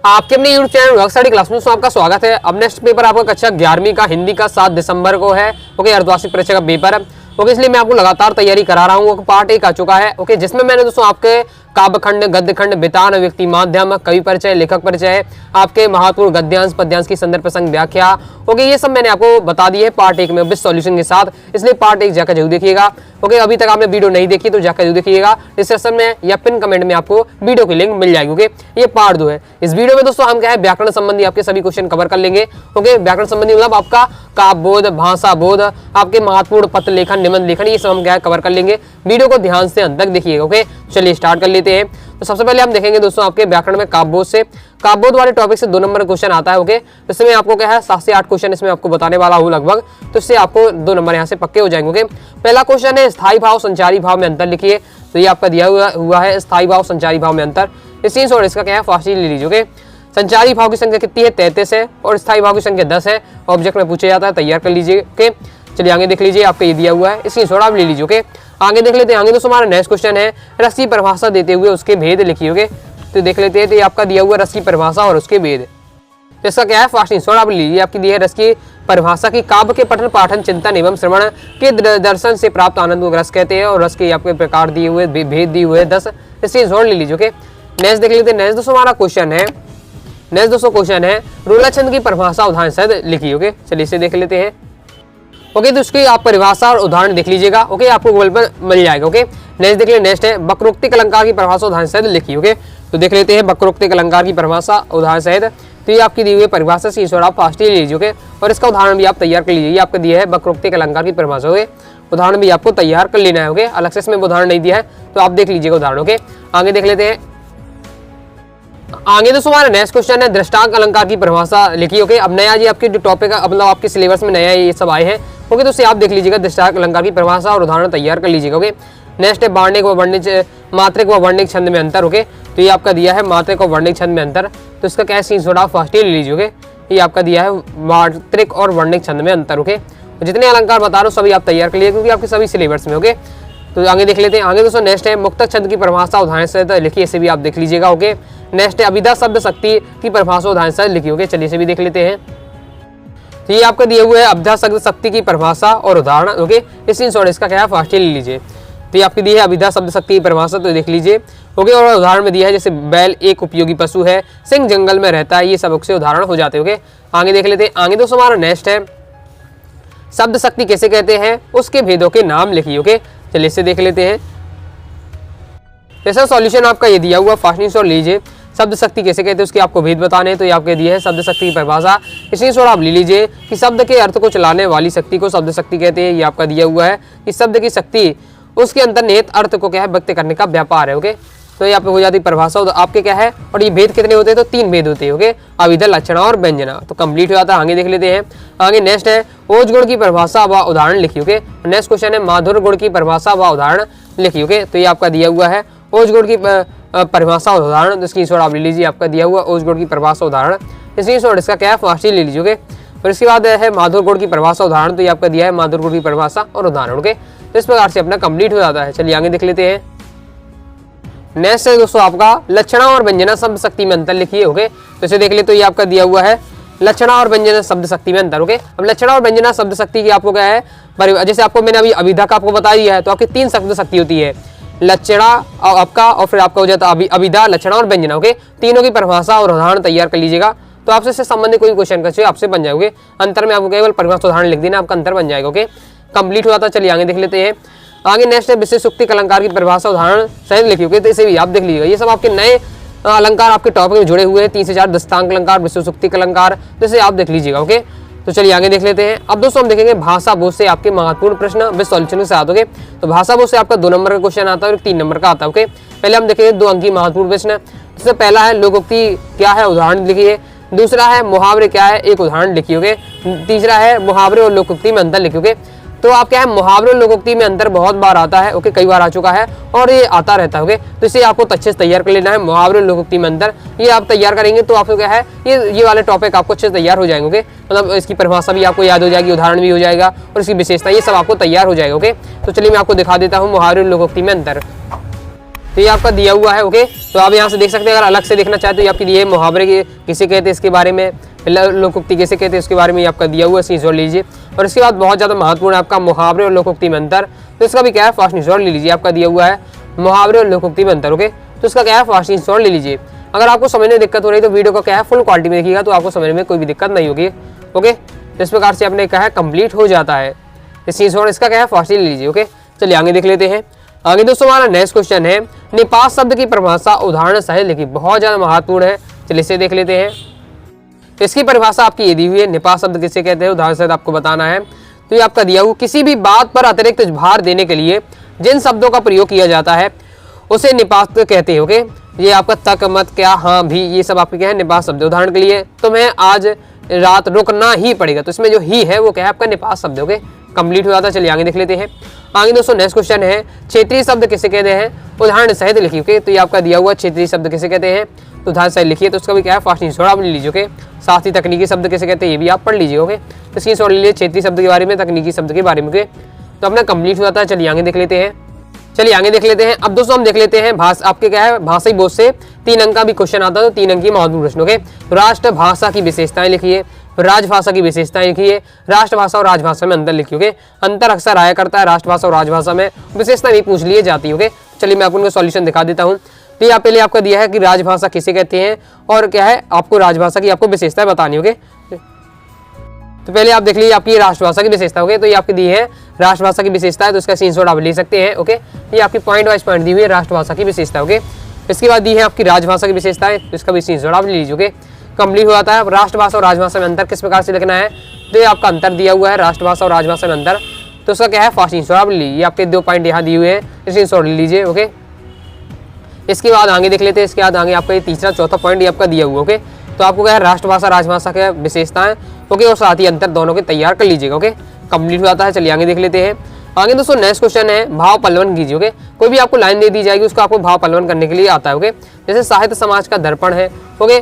आपके अपने YouTube channel work study class में आपका स्वागत है। अब नेक्स्ट पेपर आपका कक्षा 11वीं का हिंदी का 7 दिसंबर को है। ओके, अर्धवार्षिक परीक्षा का पेपर है। ओके, इसलिए मैं आपको लगातार तैयारी करा रहा हूँ। पार्ट 1 आ चुका है। ओके, जिसमें मैंने दोस्तों आपके काव्य खंड, गद्य खंड, बितान, व्यक्ति माध्यम, कवि परिचय, लेखक परिचय, आपके महत्वपूर्ण गद्यांश, पद्यांश की संदर्भ प्रसंग व्याख्या, ओके, ये सब मैंने आपको बता दी है पार्ट 1 में विद सॉल्यूशन के साथ। इसलिए पार्ट 1 जाकर जरूर देखिएगा। ओके, अभी तक आपने वीडियो नहीं देखी तो जाकर जरूर देखिएगा। डिस्क्रिप्शन में या पिन कमेंट में आपको वीडियो की लिंक मिल जाएगी। ओके, ये पार्ट 2 है। इस वीडियो में दोस्तों हम क्या है, व्याकरण संबंधी आपके सभी क्वेश्चन कवर कर लेंगे। ओके, व्याकरण संबंधी मतलब आपका काव्य बोध, भाषा बोध, आपके महत्वपूर्ण पत्र लेखन, निबंध लेखन, ये सब हम क्या है कवर कर लेंगे। वीडियो को ध्यान से अंत तक देखिएगा। ओके, चलिए स्टार्ट कर लेते हैं। तो सबसे पहले हम देखेंगे दोस्तों आपके व्याकरण में काव्यबोध से। काव्यबोध वाले टॉपिक से 2 नंबर क्वेश्चन आता है। ओके, इसमें आपको क्या है 7 से 8 क्वेश्चन इसमें आपको बताने वाला हूँ लगभग, तो इससे आपको 2 नंबर यहाँ से पक्के हो जाएंगे। ओके, पहला क्वेश्चन है स्थायी भाव संचारी भाव में अंतर लिखिए। तो ये आपका दिया हुआ है स्थायी भाव संचारी भाव में अंतर। इसी और इसका क्या है फास्टी ले लीजिए। ओके, संचारी भाव की संख्या कितनी है 33 है और स्थायी भाव की संख्या 10 है। ऑब्जेक्ट में पूछा जाता है, तैयार कर लीजिए। ओके, चलिए आगे देख लीजिए, आपका ये दिया हुआ है, इसकी थोड़ा आप ले लीजिए। ओके, आगे देख लेते हैं। आगे दोस्तों हमारा नेक्स्ट क्वेश्चन है रस की परिभाषा देते हुए उसके भेद लिखिए। ओके, तो देख लेते हैं। तो ये आपका दिया हुआ रस की परिभाषा और उसके भेद, तो इसका क्या है फास्टिंग थोड़ा आप लीजिए। आपकी दी है रस की परिभाषा की काव्य के पठन पाठन चिंतन एवं श्रवण के दर्शन से प्राप्त आनंद को रस कहते हैं और रस के आपके प्रकार दिए हुए, भेद दिए हुए 10, इससे जोड़ ले लीजिए। ओके, नेक्स्ट देख लेते हैं। नेक्स्ट दोस्तों हमारा क्वेश्चन है, नेक्स्ट दोस्तों क्वेश्चन है रोलाचंद की परिभाषा उदाहरण सहित लिखिए। ओके, चलिए इसे देख लेते हैं। ओके, तो उसकी आप परिभाषा और उदाहरण देख लीजिएगा। ओके, आपको गूगल पर मिल जाएगा। ओके, नेक्स्ट देख लीजिए। नेक्स्ट है वक्रोक्तिक अलंकार की परिभाषा उदाहरण सहित लिखिए। ओके, तो देख लेते हैं वक्रोक्तिक अलंकार की परिभाषा उदाहरण सहित। तो ये आपकी दी हुई परिभाषा से ईश्वर आप फास्ट ले लीजिए। ओके, और इसका उदाहरण भी आप तैयार कर लीजिए। ये आपका दिया है वक्रोक्तिक अलंकार की परिभाषा। ओके, उदाहरण भी आपको तैयार कर लेना है। ओके, अलग से इसमें उदाहरण नहीं दिया है तो आप देख लीजिएगा उदाहरण। ओके, आगे देख लेते हैं। आगे दोस्तों हमारा नेक्स्ट क्वेश्चन है दृष्टांत अलंकार की परिभाषा लिखिए। ओके, अब नया जी आपके जो टॉपिक है मतलब आपके सिलेबस में नया ये सब आए हैं। ओके, तो इसे आप देख लीजिएगा दृष्टांत अलंकार की परिभाषा और उदाहरण तैयार कर लीजिएगा। ओके, नेक्स्ट है वार्णिक व वर्णिक, मात्रिक व वर्णिक छंद में अंतर। ओके, तो ये आपका दिया है मात्रिक और वर्णिक छंद में अंतर, तो इसका क्या है सीन थोड़ा फास्ट ले लीजिए। ओके, ये आपका दिया है मात्रिक और वर्णिक छंद में अंतर। ओके, तो जितने अलंकार बता रहा हूँ सभी आप तैयार कर लीजिए क्योंकि आपके सभी सिलेबस में। ओके, तो आगे देख लेते हैं। आगे दोस्तों नेक्स्ट है मुक्तक छंद की परिभाषा उदाहरण से लिखिए, इसे भी आप देख लीजिएगा। ओके, नेक्स्ट है अभिधा शब्द शक्ति की परिभाषा उदाहरण से लिखिए। ओके, चलिए इसे भी देख लेते हैं। तो ये आपका दिया हुआ है अभिधा शब्द शक्ति की परिभाषा और उदाहरण। ओके, इस इसका क्या है फास्ट ले लीजिए। तो ये आपकी दी है अभिधा शब्द शक्ति की परिभाषा, तो देख लीजिए। ओके, और उदाहरण में दिया है जैसे बैल एक उपयोगी पशु है, सिंह जंगल में रहता है, ये सब से उदाहरण हो जाते हैं। ओके, आगे देख लेते हैं। आगे दोस्तों हमारा नेक्स्ट है शब्द शक्ति कैसे कहते हैं उसके भेदों के नाम लिखिए। ओके, चलिए इसे देख लेते हैं। जैसा सॉल्यूशन आपका ये दिया हुआ फास्टिंग और लीजिए शब्द शक्ति कैसे कहते हैं उसके आपको भेद बताने हैं। तो ये आपके दिए है शब्द शक्ति की परिभाषा, इसी से आप ले लीजिए कि शब्द के अर्थ को चलाने वाली शक्ति को शब्द शक्ति कहते हैं। ये आपका दिया हुआ है कि शब्द की शक्ति उसके अंतर्निहित अर्थ को क्या है व्यक्त करने का व्यापार है। ओके, तो यहाँ पे हो जाती परिभाषा आपके क्या है और ये भेद कितने होते हैं तो 3 भेद होते हैं। ओके, अभिधा, लक्षणा और व्यंजना, तो कंप्लीट हो जाता है। आगे देख लेते हैं। आगे नेक्स्ट है ओज गुण की परिभाषा व उदाहरण लिखिए। ओके, नेक्स्ट क्वेश्चन है माधुर्य गुण की परिभाषा व उदाहरण लिखिए। ओके, तो ये आपका दिया हुआ है ओज गुण की परिभाषा और उदाहरण, तो इसकी आप ले लीजिए। आपका दिया हुआ ओज गुण की परिभाषा उदाहरण, इसका क्या है फास्ट ले लीजिए। ओके, और इसके बाद है माधुर्य गुण की परिभाषा उदाहरण, तो ये आपका दिया है माधुर्य गुण की परिभाषा और उदाहरण। ओके, तो इस प्रकार से अपना कंप्लीट हो जाता है। चलिए आगे देख लेते हैं। नेक्स्ट है दोस्तों आपका लक्षणा और व्यंजना शब्द शक्ति में अंतर लिखिए। ओके, तो इसे देख ले। तो ये आपका दिया हुआ है लक्षणा और व्यंजना शब्द शक्ति में अंतर। ओके, अब लक्षणा और व्यंजना शब्द शक्ति की आपको क्या है जैसे आपको मैंने अभी अभिधा का आपको बता दिया है, तो आपकी 3 शब्द शक्ति होती है, लक्षणा आपका और फिर आपका हो जाता है अभिधा, लक्षणा और व्यंजना। ओके, तीनों की परिभाषा और उदाहरण तैयार कर लीजिएगा, तो आपसे इससे संबंधित कोई क्वेश्चन का आपसे बन जाओगे। अंतर में आपको केवल परिभाषा उदाहरण लिख देना, आपका अंतर बन जाएगा। ओके, कंप्लीट हो जाता है। चलिए आगे देख लेते हैं। आगे नेक्स्ट है विशेष उक्ति अलंकार की परिभाषा उदाहरण सहित लिखिए। ओके, तो इसे भी आप देख लीजिएगा। ये सब आपके नए अलंकार आपके टॉपिक में जुड़े हुए हैं, 3 से 4 दस्तांग अलंकार, विशेष उक्ति अलंकार, तो इसे आप देख लीजिएगा। ओके, तो चलिए आगे देख लेते हैं। अब दोस्तों हम देखेंगे भाषा बोध से आपके महत्वपूर्ण प्रश्न विद सॉल्यूशन के साथ। ओके, तो भाषा बोध से आपका 2 नंबर का क्वेश्चन आता है और 3 नंबर का आता है। ओके, पहले हम देखेंगे 2 अंकी महत्वपूर्ण प्रश्न। जैसे पहला है लोकोक्ति क्या है उदाहरण लिखिए, दूसरा है मुहावरे क्या है एक उदाहरण लिखिए। ओके, तीसरा है मुहावरे और लोकोक्ति में अंतर लिखिए। ओके, तो आप क्या है मुहावरे और लोकोक्ति में अंतर बहुत बार आता है। ओके, कई बार आ चुका है और ये आता रहता है। ओके, तो इसे आपको अच्छे से तैयार कर लेना है। मुहावरे और लोकोक्ति में अंतर ये आप तैयार करेंगे तो आपको क्या है ये वाले टॉपिक आपको अच्छे से तैयार हो जाएंगे। ओके, मतलब इसकी परिभाषा भी आपको याद हो जाएगी, उदाहरण भी हो जाएगा और इसकी विशेषता ये सब आपको तैयार हो जाएगा। ओके, तो चलिए मैं आपको दिखा देता हूँ मुहावरे और लोकोक्ति में अंतर। तो ये आपका दिया हुआ है। ओके, तो आप यहाँ से देख सकते हैं। अगर अलग से देखना चाहते तो ये आपकी ये मुहावरे की किसे कहते हैं इसके बारे में, लोकोक्ति किसे कहते हैं इसके बारे में आपका दिया हुआ है, स्क्रीनशॉट लीजिए। और इसके बाद बहुत ज़्यादा महत्वपूर्ण है आपका मुहावरे और लोकोक्ति में अंतर, तो इसका भी क्या है फास्ट स्क्रीनशॉट ले लीजिए। आपका दिया हुआ है मुहावरे और लोकोक्ति में अंतर। ओके, तो इसका क्या है फास्ट स्क्रीनशॉट ले लीजिए। अगर आपको समझने में दिक्कत हो रही है तो वीडियो को क्या है फुल क्वालिटी में देखिएगा, तो आपको समझने में कोई भी दिक्कत नहीं होगी। ओके, तो इस प्रकार से आपने कहा है कंप्लीट हो जाता है स्क्रीनशॉट, इसका क्या है फास्ट ले लीजिए। ओके, चलिए आगे देख लेते हैं। आगे दोस्तों हमारा नेक्स्ट क्वेश्चन है, निपात शब्द की परिभाषा उदाहरण सहित लिखी। बहुत ज़्यादा महत्वपूर्ण है, चलिए इसे देख लेते हैं। तो इसकी परिभाषा आपकी ये दी हुई है, निपात शब्द किसे कहते हैं उदाहरण सहित आपको बताना है। तो ये आपका दिया हुआ, किसी भी बात पर अतिरिक्त भार देने के लिए जिन शब्दों का प्रयोग किया जाता है उसे निपात कहते हैं। ओके, ये आपका तक, मत, क्या, हाँ, भी, ये सब आपके क्या है निपात शब्द। उदाहरण के लिए तुम्हें आज रात रुकना ही पड़ेगा, तो इसमें जो ही है वो क्या है आपका निपात शब्द। ओके, कंप्लीट हो जाता है। चलिए आगे देख लेते हैं। आगे दोस्तों नेक्स्ट क्वेश्चन है, क्षेत्रीय शब्द किसे कहते हैं उदाहरण सहित लिखिए। ओके, तो ये आपका दिया हुआ क्षेत्रीय शब्द किसे कहते हैं तो उदाहरण सहित लिखिए। तो उसका भी क्या है फास्ट स्क्रीनशॉट आप ले लीजिए। ओके, साथ ही तकनीकी शब्द किसे कहते हैं ये भी आप पढ़ लीजिए। ओके, तो स्क्रीनशॉट ले लीजिए क्षेत्रीय शब्द के बारे में, तकनीकी शब्द के बारे में। ओके, तो अपना कंप्लीट हो जाता है। चलिए आगे देख लेते हैं। अब दोस्तों हम देख लेते हैं आपके क्या है भाषाई बोध से 3 अंक का भी क्वेश्चन आता है, तो 3 अंक की महत्वपूर्ण प्रश्न। ओके, तो राष्ट्रभाषा की विशेषताएं लिखिए, राजभाषा की विशेषताएं लिखिए, राष्ट्रभाषा और राजभाषा में अंतर लिखिए। ओके, अंतर अक्सर आया करता है राष्ट्रभाषा और राजभाषा में, विशेषता भी पूछ लिए जाती है। ओके, चलिए मैं आपको उनका सॉल्यूशन दिखा देता हूँ। तो यहाँ पहले आपका दिया है कि राजभाषा किसे कहते हैं और क्या है आपको राजभाषा की आपको विशेषताएं बतानी। होगी, तो पहले आप देख लीजिए आपकी राष्ट्रभाषा की विशेषता। ओके, तो ये आपकी दी है राष्ट्रभाषा की विशेषता है, तो इसका स्क्रीनशॉट आप ले सकते हैं। ओके, ये आपकी पॉइंट वाइज पॉइंट दी हुई है राष्ट्रभाषा की विशेषता। ओके, इसके बाद दी है आपकी राजभाषा की विशेषता है, तो इसका भी स्क्रीनशॉट आप ले लीजिए। ओके, कंप्लीट हो जाता है। राष्ट्रभाषा और राजभाषा में अंतर किस प्रकार से लिखना है, तो ये आपका अंतर दिया हुआ है राष्ट्रभाषा और राजभाषा में अंतर, तो उसका क्या है फास्ट स्क्रीनशॉट आप ले लीजिए। आपके 2 पॉइंट यहाँ दिए हुए हैं, स्क्रीनशॉट ले लीजिए। ओके, इसके बाद आगे देख लेते हैं। इसके बाद आगे आपका ये तीसरा चौथा पॉइंट ये आपका दिया हुआ। ओके, तो आपको क्या है राष्ट्रभाषा राजभाषा के विशेषताएं ओके और साथ ही अंतर दोनों के तैयार कर लीजिएगा। ओके, कंप्लीट हो जाता है। चलिए आगे देख लेते हैं। आगे दोस्तों नेक्स्ट क्वेश्चन है भाव पल्लवन कीजिए। ओके, कोई भी आपको लाइन दे दी जाएगी उसको आपको भाव पल्लवन करने के लिए आता है। ओके, जैसे साहित्य समाज का दर्पण है। ओके,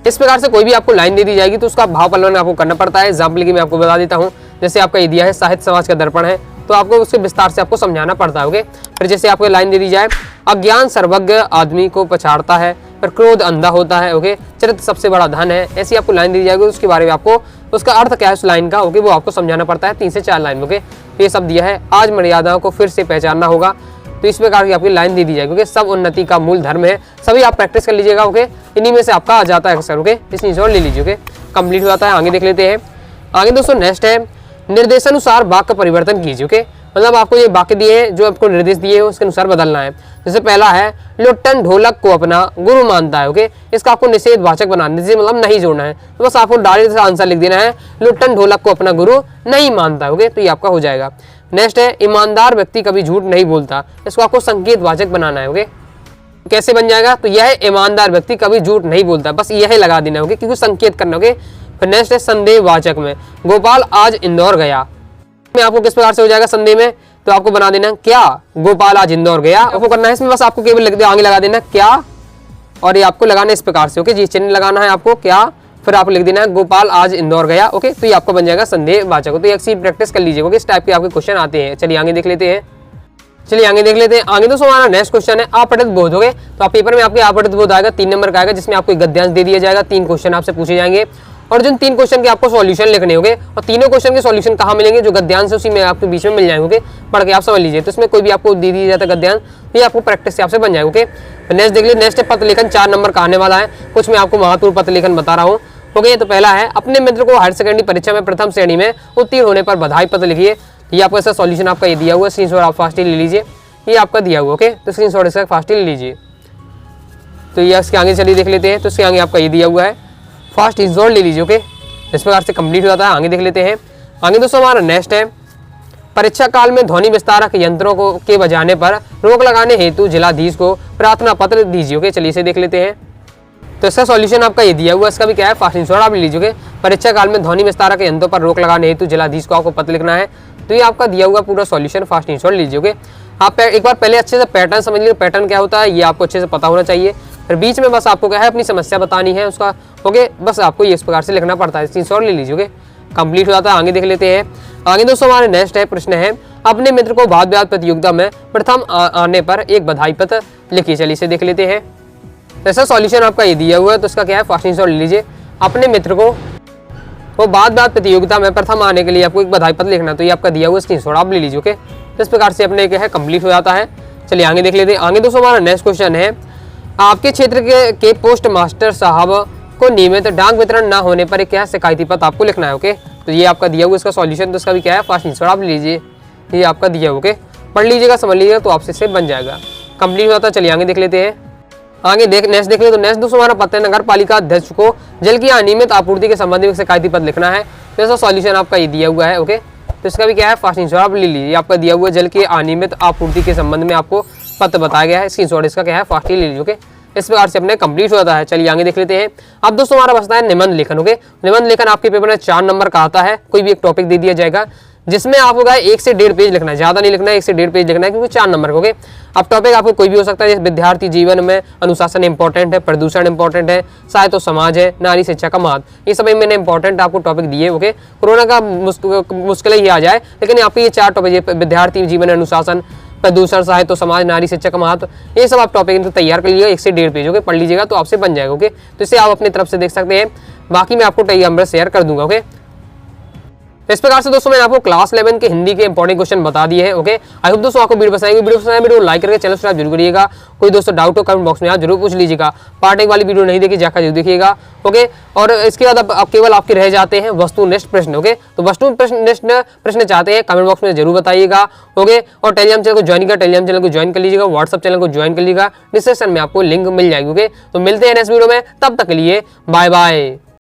इस प्रकार से कोई भी आपको लाइन दे दी जाएगी तो उसका भाव पल्लवन आपको करना पड़ता है। एग्जाम्पल की मैं आपको बता देता हूँ, जैसे आपका ये दिया है साहित्य समाज का दर्पण है, तो आपको उसके विस्तार से आपको समझाना पड़ता है। ओके, फिर जैसे आपको लाइन दे दी जाए, अज्ञान सर्वज्ञ आदमी को पछाड़ता है पर क्रोध अंधा होता है। ओके, चरित्र सबसे बड़ा धन है, ऐसी आपको लाइन दी जाएगी, उसके बारे में आपको उसका अर्थ क्या है उस लाइन का ओके वो आपको समझाना पड़ता है 3 से 4 लाइन। ओके, तो ये सब दिया है। आज मर्यादाओं को फिर से पहचानना होगा, तो इस प्रकार की आपकी लाइन दे दी जाएगी। ओके, सब उन्नति का मूल धर्म है, सभी आप प्रैक्टिस कर लीजिएगा। ओके, इन्हीं में से आपका आ जाता है अक्सर। ओके, इस स्क्रीनशॉट ले लीजिए। ओके, कंप्लीट हो जाता है। आगे देख लेते हैं। आगे दोस्तों नेक्स्ट है निर्देशानुसार वाक्य परिवर्तन कीजिए। ओके, मतलब आपको ये वाक्य दिए हैं जो आपको निर्देश दिए हैं उसके अनुसार बदलना है। जैसे पहला है लुट्टन ढोलक को अपना गुरु मानता है। ओके, इसका आपको निषेध वाचक बनाना है, मतलब नहीं जोड़ना है, तो बस आपको डायरेक्ट आंसर लिख देना है लुट्टन ढोलक को अपना गुरु नहीं मानता है। ओके, तो ये आपका हो जाएगा। नेक्स्ट है ईमानदार व्यक्ति कभी झूठ नहीं बोलता, इसको आपको संकेत वाचक बनाना है। ओके, कैसे बन जाएगा, तो यह ईमानदार व्यक्ति कभी झूठ नहीं बोलता, बस यह लगा देना है क्योंकि संकेत करना। ओके, फिर नेक्स्ट है संदेह वाचक में गोपाल आज इंदौर गया, में आपको किस प्रकार से हो जाएगा संदेह में, तो आपको बना देना क्या गोपाल आज इंदौर गया, आपको करना है इसमें बस आपको केवल आगे लगा देना क्या, और ये आपको लगाना इस प्रकार से। ओके, जी चिन्ह लगाना है आपको क्या, फिर आपको लिख देना है गोपाल आज इंदौर गया। ओके, तो ये आपको बन जाएगा संदेह वाचक। तो ये प्रैक्टिस कर लीजिएगा, इस टाइप के आपके क्वेश्चन आते हैं। चलिए आगे देख लेते हैं। आगे दोस्तों हमारा नेक्स्ट क्वेश्चन है अपठित बोध। हो गए, तो आप पेपर में आपके अपठित बोध आएगा 3 नंबर का आएगा, जिसमें आपको गद्यांश दे दिया जाएगा, 3 क्वेश्चन आपसे पूछे जाएंगे और जिन 3 क्वेश्चन के आपको सॉल्यूशन लिखने होंगे, और तीनों क्वेश्चन के सॉल्यूशन कहाँ मिलेंगे, जो गद्यांश है उसी में आपके बीच में मिल जाएंगे। पढ़ के आप समझ लीजिए, तो इसमें कोई भी आपको दे दिया जाता है गद्यांश, ये आपको प्रैक्टिस से आपसे बन जाएगा। ओके, नेक्स्ट देख लीजिए। नेक्स्ट पत्र लेखन 4 नंबर का आने वाला है, कुछ मैं आपको महत्वपूर्ण पत्र लेखन बता रहा हूँ। ओके, तो पहला है अपने मित्र को हायर सेकेंडरी परीक्षा में प्रथम श्रेणी में उत्तीर्ण होने पर बधाई पत्र लिखिए। ये आपका इसका सॉल्यूशन आपका ये दिया हुआ है, स्क्रीनशॉट आप फास्ट ले लीजिए, ये आपका दिया हुआ। ओके, तो स्क्रीनशॉट इसका फास्ट ले लीजिए। तो ये इसके आगे चलिए देख लेते हैं। तो इसके आगे आपका ये दिया हुआ है, फास्ट स्क्रीनशॉट ले लीजिए। ओके, इस प्रकार से कंप्लीट हो जाता है। आगे देख लेते हैं। आगे दोस्तों हमारा नेक्स्ट है परीक्षा काल में ध्वनि विस्तारक यंत्रों को के बजाने पर रोक लगाने हेतु जिलाधीश को प्रार्थना पत्र दीजिए। ओके, चलिए इसे देख लेते हैं। तो इसका सॉल्यूशन आपका ये दिया हुआ है, इसका भी क्या है फास्ट स्क्रीनशॉट आप ले लीजिए। परीक्षा काल में ध्वनि विस्तारक यंत्रों पर रोक लगाने हेतु जिलाधीश को आपको पत्र लिखना है, तो ये आपका दिया हुआ पूरा सॉल्यूशन फास्ट स्क्रीनशॉट लीजिए। ओके, आप एक बार पहले अच्छे से पैटर्न समझ लीजिए, पैटर्न क्या होता है ये आपको अच्छे से पता होना चाहिए। फिर बीच में बस आपको क्या है अपनी समस्या बतानी है उसका। ओके, बस आपको ये इस प्रकार से लिखना पड़ता है, स्क्रीनशॉट ले लीजिए। ओके, कंप्लीट हो जाता है। आगे देख लेते हैं। आगे दोस्तों हमारे नेक्स्ट है प्रश्न है, अपने मित्र को वाद विवाद प्रतियोगिता में प्रथम आने पर एक बधाई पत्र लिखिए। चलिए इसे देख लेते हैं। ऐसा सॉल्यूशन आपका ये दिया हुआ है, तो इसका क्या है, फास्ट आंसर ले लीजिए। अपने मित्र को वो वाद विवाद प्रतियोगिता में प्रथम आने के लिए आपको एक बधाई पत्र लिखना, तो ये आपका दिया हुआ स्क्रीनशॉट आप ले लीजिए। ओके, तो इस प्रकार से अपने क्या है कंप्लीट हो जाता है। चलिए आगे देख लेते हैं। आगे दोस्तों हमारा नेक्स्ट क्वेश्चन है, आपके क्षेत्र के पोस्ट मास्टर साहब को नियमित डाक वितरण ना होने पर एक क्या शिकायती पत्र आपको लिखना है। ओके, तो ये आपका दिया हुआ इसका सॉल्यूशन, तो इसका भी क्या है, फास्ट आंसर आप ले लीजिए। ये आपका दिया हुआ, ओके, पढ़ लीजिएगा, समझ लीजिएगा, तो आपसे से बन जाएगा, कंप्लीट होता है। चलिए आगे देख लेते हैं। आगे नेक्स्ट देख ले, तो नेक्स्ट दोस्तों हमारा पत्र नगर पालिका अध्यक्ष को जल की अनियमित आपूर्ति के संबंध में शिकायती पत्र लिखना है, तो इसका सॉल्यूशन आपका ये दिया हुआ है। ओके, तो इसका भी क्या है, फास्ट आंसर आप ले लीजिए। आपका दिया हुआ जल की अनियमित आपूर्ति के संबंध में आपको पत्र बताया गया है, स्क्रीनशॉट इसका क्या है, फास्ट ही ले लीजिए। ओके, इस प्रकार से अपने कंप्लीट हो जाता है। चलिए आगे देख लेते हैं। अब दोस्तों हमारा बचता है निबंध लेखन। ओके, निबंध लेखन आपके पेपर में 4 नंबर का आता है। कोई भी एक टॉपिक दे दिया जाएगा जिसमें आपको 1 से 1.5 पेज लिखना है, ज्यादा नहीं लिखना है, 1 से 1.5 पेज लिखना है, क्योंकि 4 नंबर का। ओके, अब टॉपिक आपको कोई भी हो सकता है, जैसे विद्यार्थी जीवन में अनुशासन इंपॉर्टेंट है, प्रदूषण इंपॉर्टेंट है, साहित्य समाज है, नारी शिक्षा का महत्व, ये सब मैंने इंपॉर्टेंट आपको टॉपिक दिए। ओके, कोरोना का मुश्किल ही आ जाए, लेकिन यहाँ पे ये 4 टॉपिक, विद्यार्थी जीवन अनुशासन, प्रदूषण, साहित्य समाज, नारी शिक्षा का महत्व, ये सब आप टॉपिक तैयार कर लीजिएगा, 1 से 1.5 पेज। ओके, पढ़ लीजिएगा तो आपसे बन जाएगा। ओके, तो इसे आप अपनी तरफ से देख सकते हैं, बाकी मैं आपको टेलीग्राम पर शेयर कर दूंगा। ओके, इस प्रकार से दोस्तों मैंने आपको क्लास 11 के हिंदी के इंपॉर्टेंट क्वेश्चन बता दिए हैं। ओके, आई होप दोस्तों आपको वीडियो पसंद आएगी। वीडियो लाइक करके चैनल सब्सक्राइब जरूर करिएगा। कोई दोस्तों डाउट हो कमेंट बॉक्स में आप जरूर पूछ लीजिएगा। पार्ट 1 वाली वीडियो नहीं देखी, जाकर जरूर देखिएगा। ओके, और इसके बाद अब केवल आपके रह जाते हैं वस्तुनिष्ठ प्रश्न। ओके, तो वस्तुनिष्ठ प्रश्न चाहते हैं कमेंट बॉक्स में जरूर बताइएगा। ओके, और टेलीग्राम चैनल को ज्वाइन कर, टेलीग्राम चैनल को ज्वाइन कर लीजिएगा, व्हाट्सअप चैनल को ज्वाइन कर लीजिएगा, डिस्क्रिप्शन में आपको लिंक मिल जाएगी। ओके, तो मिलते हैं नेक्स्ट वीडियो में, तब तक के लिए बाय बाय।